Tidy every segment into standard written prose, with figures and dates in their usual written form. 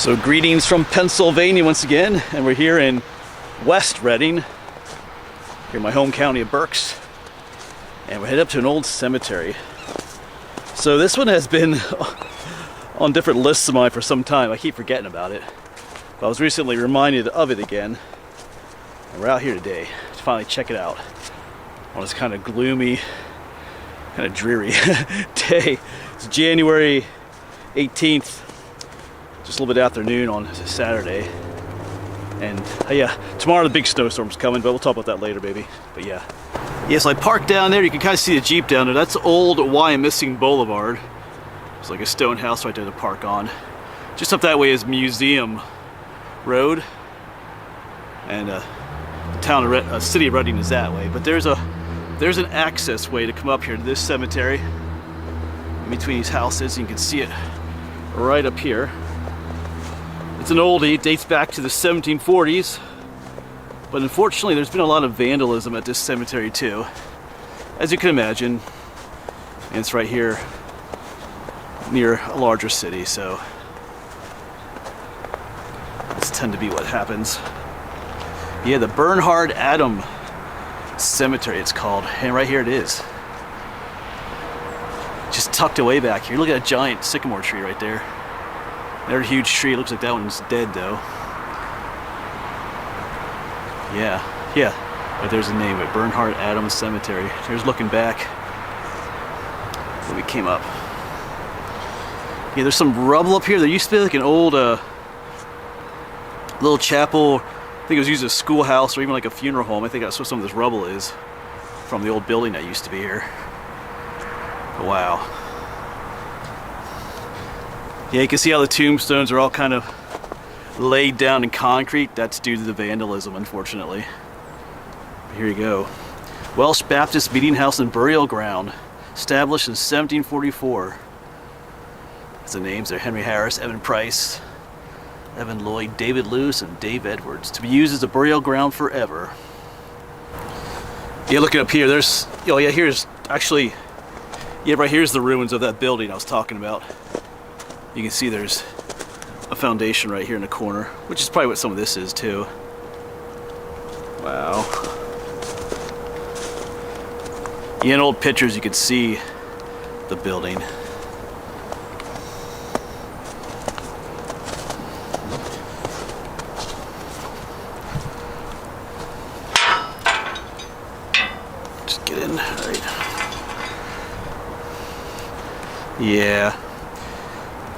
So greetings from Pennsylvania once again, and we're here in West Reading, here in my home county of Berks, and we're headed up to an old cemetery. So this one has been on different lists of mine for some time. I keep forgetting about it, but I was recently reminded of it again, and we're out here today to finally check it out on this kind of gloomy, kind of dreary day. It's January 18th. Just a little bit afternoon on Saturday, and yeah, tomorrow the big snowstorm's coming, but we'll talk about that later, baby. But yeah, so I parked down there. You can kind of see the Jeep down there. That's old Wyomissing Boulevard. It's like a stone house right there to park on. Just up that way is Museum Road, and the town of city of Reading is that way. But there's an access way to come up here to this cemetery in between these houses. You can see it right up here. It's an oldie, it dates back to the 1740s, but unfortunately there's been a lot of vandalism at this cemetery too, as you can imagine, and it's right here near a larger city, so this tend to be what happens. Yeah, the Bernhard Adam Cemetery it's called, and right here it is. Just tucked away back here. Look at that giant sycamore tree right there. There's a huge tree. It looks like that one's dead though. Yeah. But there's a name of it, Bernhard Adams Cemetery. There's looking back when we came up. Yeah, there's some rubble up here. There used to be like an old little chapel. I think it was used as a schoolhouse or even like a funeral home. I think that's what some of this rubble is from the old building that used to be here. Wow. Yeah, you can see how the tombstones are all kind of laid down in concrete. That's due to the vandalism, unfortunately. But here you go. Welsh Baptist Meeting House and Burial Ground, established in 1744. That's the names there: Henry Harris, Evan Price, Evan Lloyd, David Lewis, and Dave Edwards. To be used as a burial ground forever. Yeah, looking up here, there's, here's actually, right here's the ruins of that building I was talking about. You can see there's a foundation right here in the corner, which is probably what some of this is too. Wow. Yeah, in old pictures you could see the building. Just get in, all right. Yeah.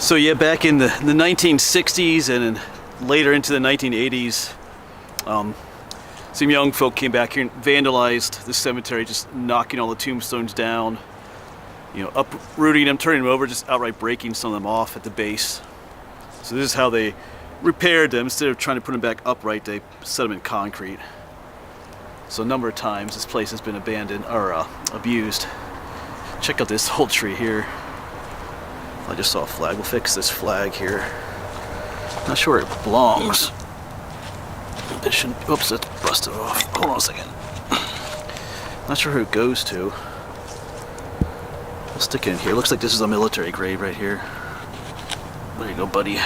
So yeah, back in the 1960s and then later into the 1980s, some young folk came back here and vandalized the cemetery, just knocking all the tombstones down, uprooting them, turning them over, just outright breaking some of them off at the base. So this is how they repaired them. Instead of trying to put them back upright, they set them in concrete. So a number of times this place has been abandoned or abused. Check out this whole tree here. I just saw a flag. We'll fix this flag here. Not sure where it belongs. It shouldn't. Oops, it's busted off. Hold on a second. Not sure who it goes to. We'll stick it in here. Looks like this is a military grave right here. There you go, buddy.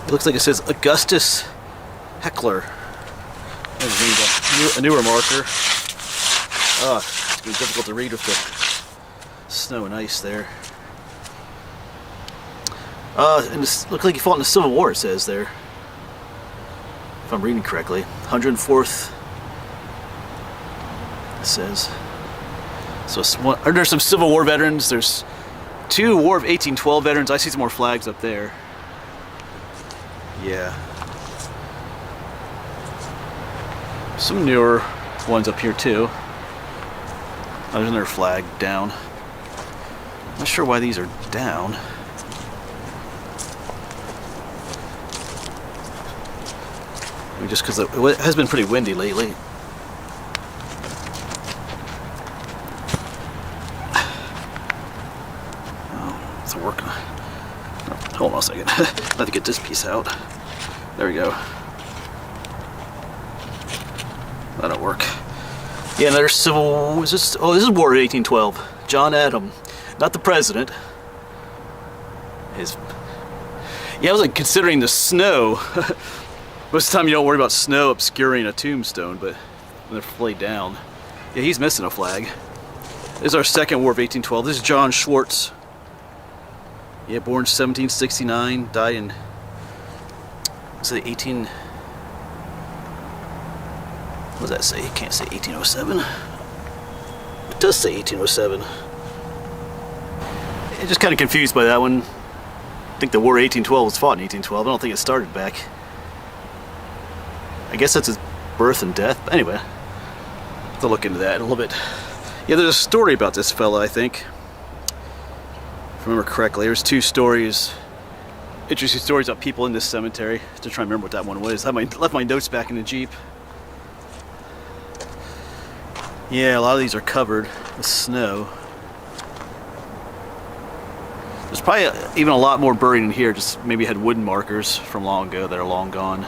It looks like it says Augustus Heckler. A newer marker. It's been difficult to read with the snow and ice there. And this looks like he fought in the Civil War, it says there. If I'm reading correctly. 104th, it says. So there's some Civil War veterans. There's 2 War of 1812 veterans. I see some more flags up there. Yeah. Some newer ones up here too. There's another flag down. Not sure why these are down. Maybe just because it has been pretty windy lately. Oh, it's working. Oh, hold on a second. I have to get this piece out. There we go. That'll work. Yeah, another civil. This is War of 1812. John Adam. not the president. Yeah, I was like considering the snow. Most of the time you don't worry about snow obscuring a tombstone, but when they're laid down. Yeah, he's missing a flag. This is our Second War of 1812. This is John Schwartz. Yeah, born 1769, died in, let's say 18... What does that say? It can't say 1807. It does say 1807. I'm just kind of confused by that one. I think the War of 1812 was fought in 1812. I don't think it started back. I guess that's his birth and death. But anyway, I'll have to look into that a little bit. Yeah, there's a story about this fella, I think. If I remember correctly, there's 2 stories. Interesting stories about people in this cemetery. Just trying to remember what that one was. I left my notes back in the Jeep. Yeah, a lot of these are covered with snow. There's probably even a lot more buried in here, just maybe had wooden markers from long ago that are long gone.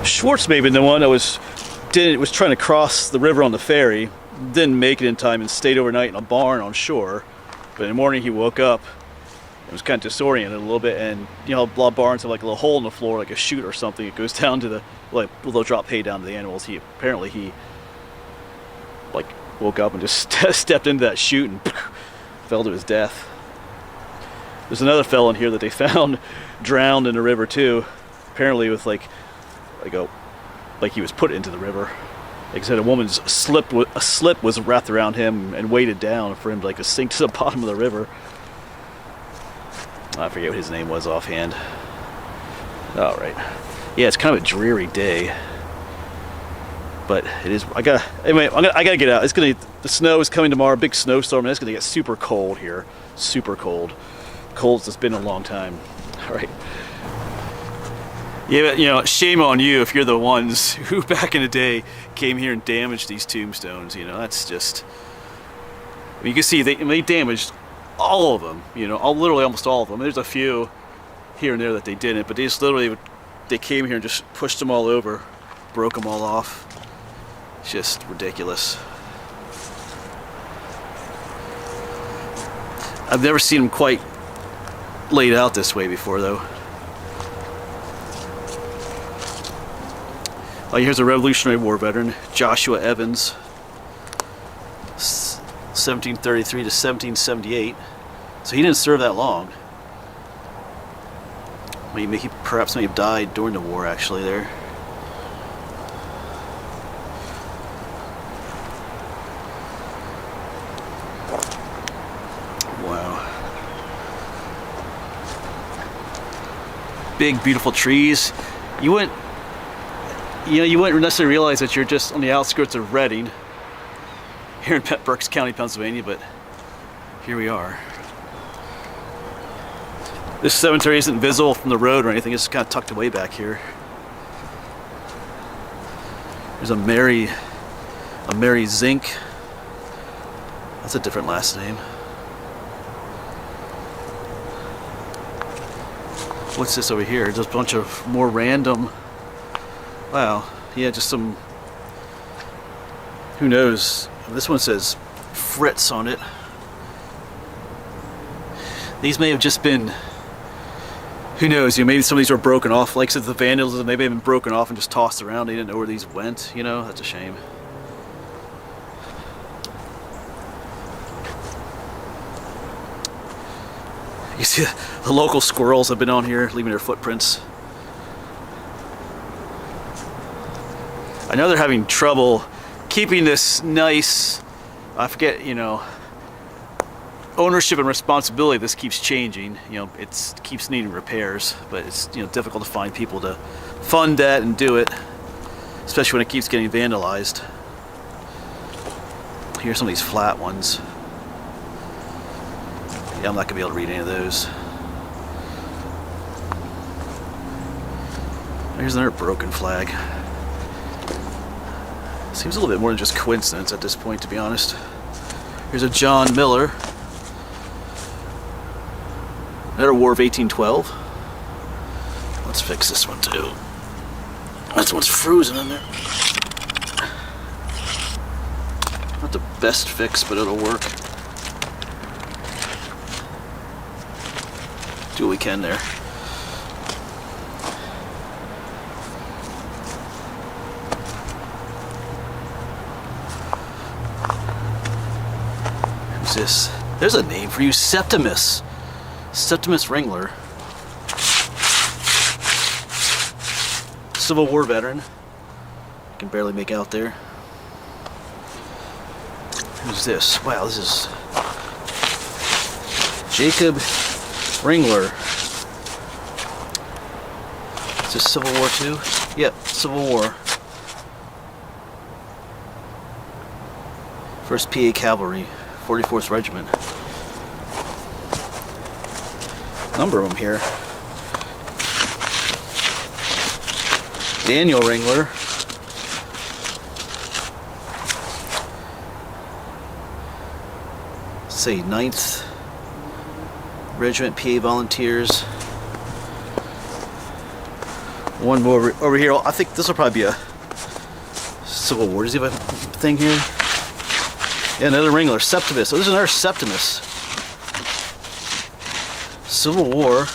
Schwartz may have been the one that was trying to cross the river on the ferry, didn't make it in time and stayed overnight in a barn on shore. But in the morning he woke up and was kind of disoriented a little bit, and you know, a lot of barns have like a little hole in the floor, like a chute or something. It goes down to the, like, they'll drop hay down to the animals. Apparently he like woke up and just stepped into that chute and fell to his death. There's another fellow in here that they found drowned in the river too, apparently with like he was put into the river. Like I said, a woman's slip was wrapped around him and weighted down for him to like sink to the bottom of the river. I forget what his name was offhand. All right, yeah, it's kind of a dreary day, but it is. I gotta get out. The snow is coming tomorrow. Big snowstorm, and it's gonna get super cold here. Super cold. Cold as it's been in a long time. All right. Yeah, you know, shame on you if you're the ones who back in the day came here and damaged these tombstones. You know, that's just. I mean, you can see they damaged all of them. You know, literally almost all of them. There's a few here and there that they didn't, but they just literally they came here and just pushed them all over, broke them all off. It's just ridiculous. I've never seen them quite laid out this way before, though. Oh, here's a Revolutionary War veteran, Joshua Evans, 1733 to 1778. So he didn't serve that long. He perhaps may have died during the war, actually, there. Wow. Big, beautiful trees. You wouldn't necessarily realize that you're just on the outskirts of Reading, here in Berks County, Pennsylvania, but here we are. This cemetery isn't visible from the road or anything, it's kind of tucked away back here. There's a Mary Zink. That's a different last name. What's this over here? Just a bunch of more random. Wow, yeah, just some. Who knows? This one says Fritz on it. These may have just been. Who knows? You know, maybe some of these were broken off. Like I said, the vandalism, maybe have been broken off and just tossed around. They didn't know where these went. You know, that's a shame. You see, the local squirrels have been on here, leaving their footprints. I know they're having trouble keeping this nice. I forget, you know. Ownership and responsibility. This keeps changing. You know, it keeps needing repairs, but it's, you know, difficult to find people to fund that and do it, especially when it keeps getting vandalized. Here's some of these flat ones. Yeah, I'm not gonna be able to read any of those. Here's another broken flag. Seems a little bit more than just coincidence at this point, to be honest. Here's a John Miller. Another War of 1812. Let's fix this one too. This one's frozen in there. Not the best fix, but it'll work. do what we can there. Who's this? There's a name for you, Septimus. Septimus Ringler. Civil War veteran. I can barely make out there. Who's this? Wow, this is Jacob Ringler. Is this Civil War too? Yep, Civil War. 1st PA Cavalry, 44th Regiment. Number of them here. Daniel Ringler. Let's say 9th Regiment PA Volunteers. One more over here. I think this will probably be a Civil War. Does he have a thing here? Yeah, another Ringler. Septimus. So this is another Septimus. Civil War.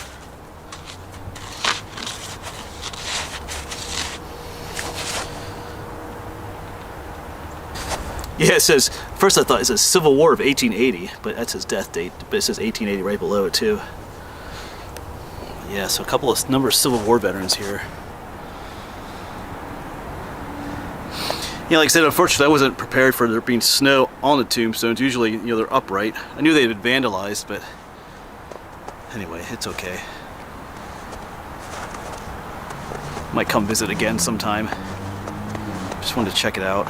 Yeah, it says, first I thought it says Civil War of 1880, but that's his death date. But it says 1880 right below it too. Yeah, so a number of Civil War veterans here. Yeah, like I said, unfortunately I wasn't prepared for there being snow on the tombstones. Usually, you know, they're upright. I knew they had been vandalized, but anyway, it's okay. Might come visit again sometime. Just wanted to check it out.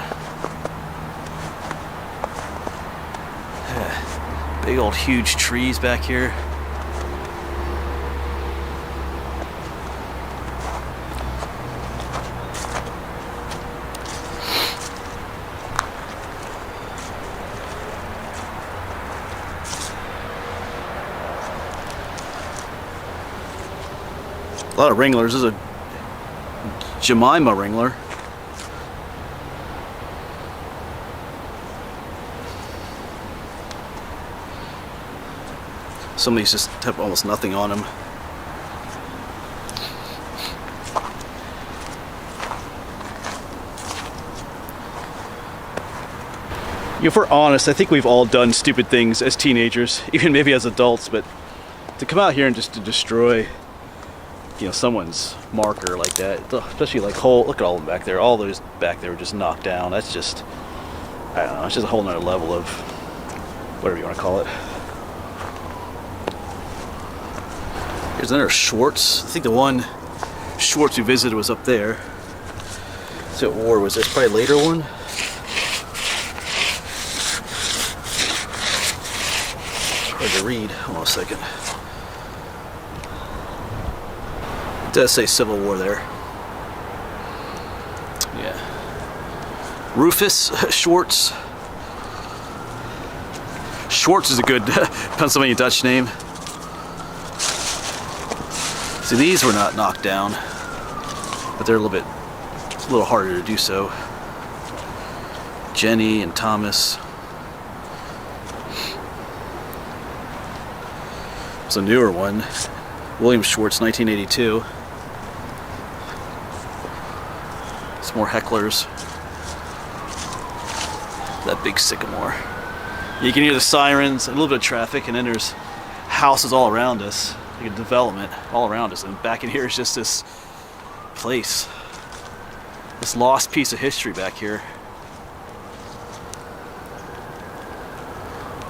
Big old huge trees back here. A lot of Ringlers. There's a Jemima Ringler. Some of these just have almost nothing on them. If we're honest, I think we've all done stupid things as teenagers, even maybe as adults, but to come out here and just to destroy, you know, someone's marker like that, especially like look at all of them back there, all those back there were just knocked down. That's just, I don't know, it's just a whole nother level of whatever you want to call it. Here's another Schwartz. I think the one Schwartz we visited was up there. So what war was this? Probably a later one. Hard to read. Hold on a second. It does say Civil War there. Yeah. Rufus Schwartz. Schwartz is a good Pennsylvania Dutch name. See, these were not knocked down, but they're it's a little harder to do so. Jenny and Thomas. It's a newer one. William Schwartz, 1982. Some more hecklers. That big sycamore. You can hear the sirens, a little bit of traffic, and then there's houses all around us. Like a development all around us, and back in here is just this place, this lost piece of history back here.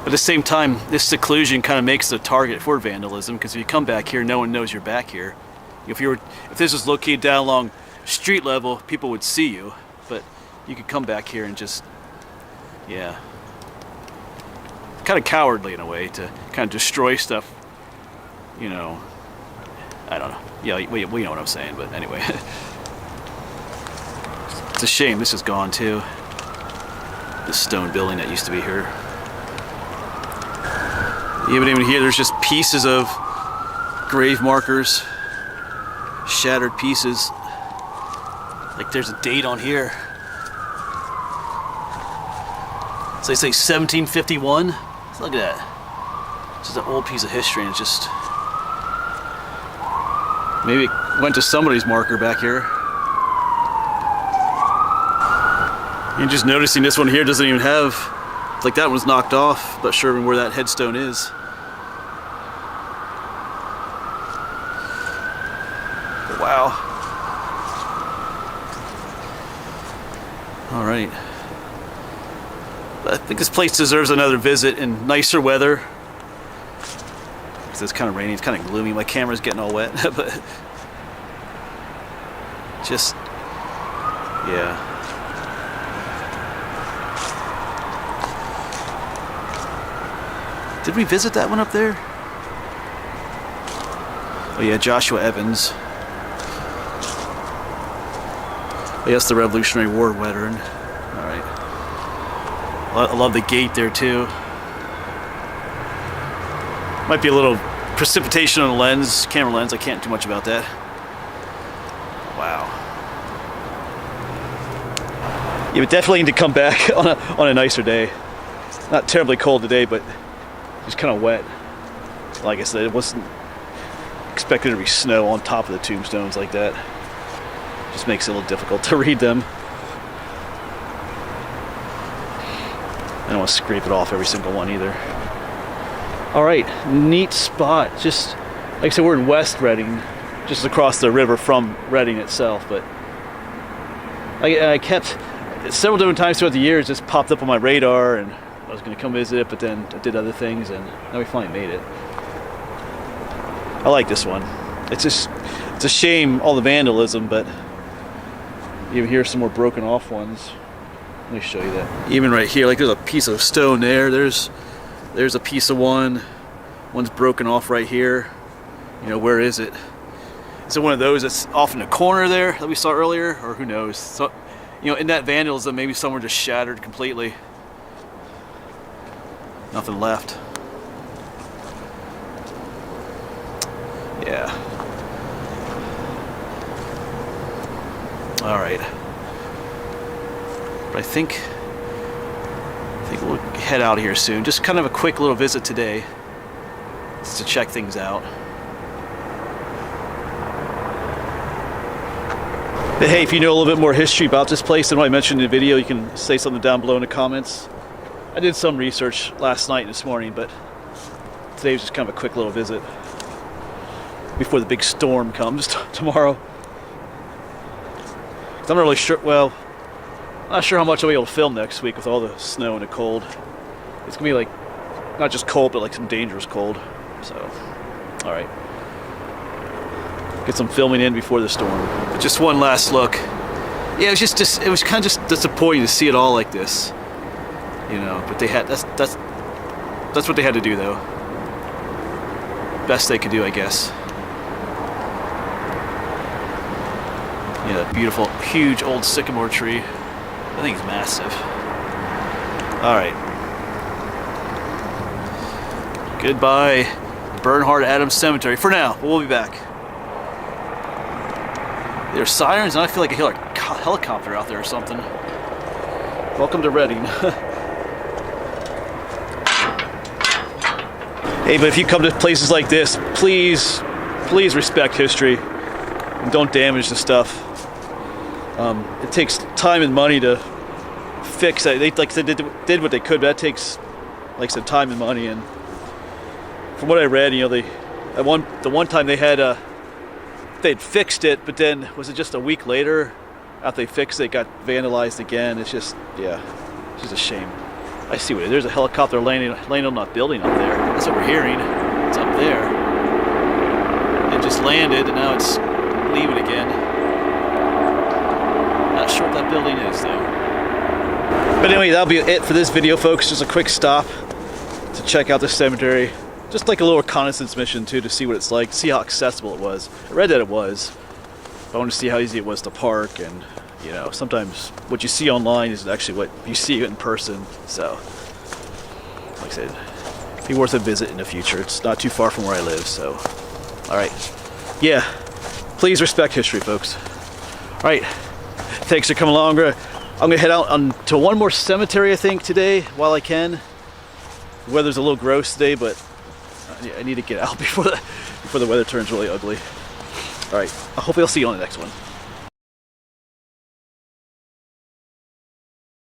At the same time, this seclusion kind of makes it a target for vandalism, because if you come back here, no one knows you're back here. If this was located down along street level, people would see you, but you could come back here and just, yeah, kind of cowardly in a way to kind of destroy stuff. You know, I don't know. Yeah, we know what I'm saying, but anyway. It's a shame this is gone too. This stone building that used to be here. Even here, there's just pieces of grave markers, shattered pieces. Like there's a date on here. So they say 1751. Look at that. It's just an old piece of history, and it's just Maybe it went to somebody's marker back here. And just noticing this one here doesn't even have, like that one's knocked off. Not sure where that headstone is. Wow. All right. I think this place deserves another visit in nicer weather. Because it's kind of rainy, it's kind of gloomy. My camera's getting all wet, but just, yeah. Did we visit that one up there? Oh yeah, Joshua Evans. Oh, yes, the Revolutionary War veteran. All right. I love the gate there too. Might be a little precipitation on the lens, camera lens. I can't do much about that. Wow. You would definitely need to come back on a nicer day. Not terribly cold today, but just kind of wet. Like I said, it wasn't expected to be snow on top of the tombstones like that. Just makes it a little difficult to read them. I don't want to scrape it off every single one either. All right, neat spot. Just like I said, we're in West Reading, just across the river from Reading itself. But I kept several different times throughout the years, just popped up on my radar, and I was going to come visit it, but then I did other things, and now we finally made it. I like this one. It's a shame all the vandalism, but even here's some more broken off ones. Let me show you that. Even right here, like there's a piece of stone there. There's a piece of one. One's broken off right here. You know, where is it? Is it one of those that's off in the corner there that we saw earlier? Or who knows? So, you know, in that vandalism, maybe somewhere just shattered completely. Nothing left. Yeah. All right. But I think we'll head out of here soon. Just kind of a quick little visit today, just to check things out. But hey, if you know a little bit more history about this place than what I mentioned in the video, you can say something down below in the comments. I did some research last night and this morning, but today was just kind of a quick little visit before the big storm comes tomorrow. I'm not really sure, well, not sure how much I'll be able to film next week with all the snow and the cold. It's gonna be like, not just cold, but like some dangerous cold. So, all right. Get some filming in before the storm. But just one last look. Yeah, it was kind of just disappointing to see it all like this. You know, but they had, that's what they had to do though. Best they could do, I guess. Yeah, that beautiful, huge old sycamore tree. I think it's massive. All right. Goodbye, Bernhard Adams Cemetery for now, but we'll be back. There's sirens, and I feel like I hear a helicopter out there or something. Welcome to Reading. Hey, but if you come to places like this, please respect history and don't damage the stuff. It takes time and money to fix it. They did what they could, but that takes, like I said, time and money. And from what I read, you know, the one time they'd fixed it, but then was it just a week later after they fixed it, it got vandalized again. It's just, yeah, it's just a shame. I see what it is. There's a helicopter landing on that building up there. That's what we're hearing. It's up there. It just landed and now it's leaving again. Not sure what that building is though. But anyway, that'll be it for this video, folks. Just a quick stop to check out the cemetery. Just like a little reconnaissance mission too, to see what it's like, see how accessible it was. I read that it was. I want to see how easy it was to park, and you know, sometimes what you see online is actually what you see in person. So, like I said, it'd be worth a visit in the future. It's not too far from where I live, so. All right. Yeah, please respect history, folks. All right, thanks for coming along. I'm gonna head out to one more cemetery, I think, today while I can. The weather's a little gross today, but I need to get out before the weather turns really ugly. All right, hopefully I'll see you on the next one.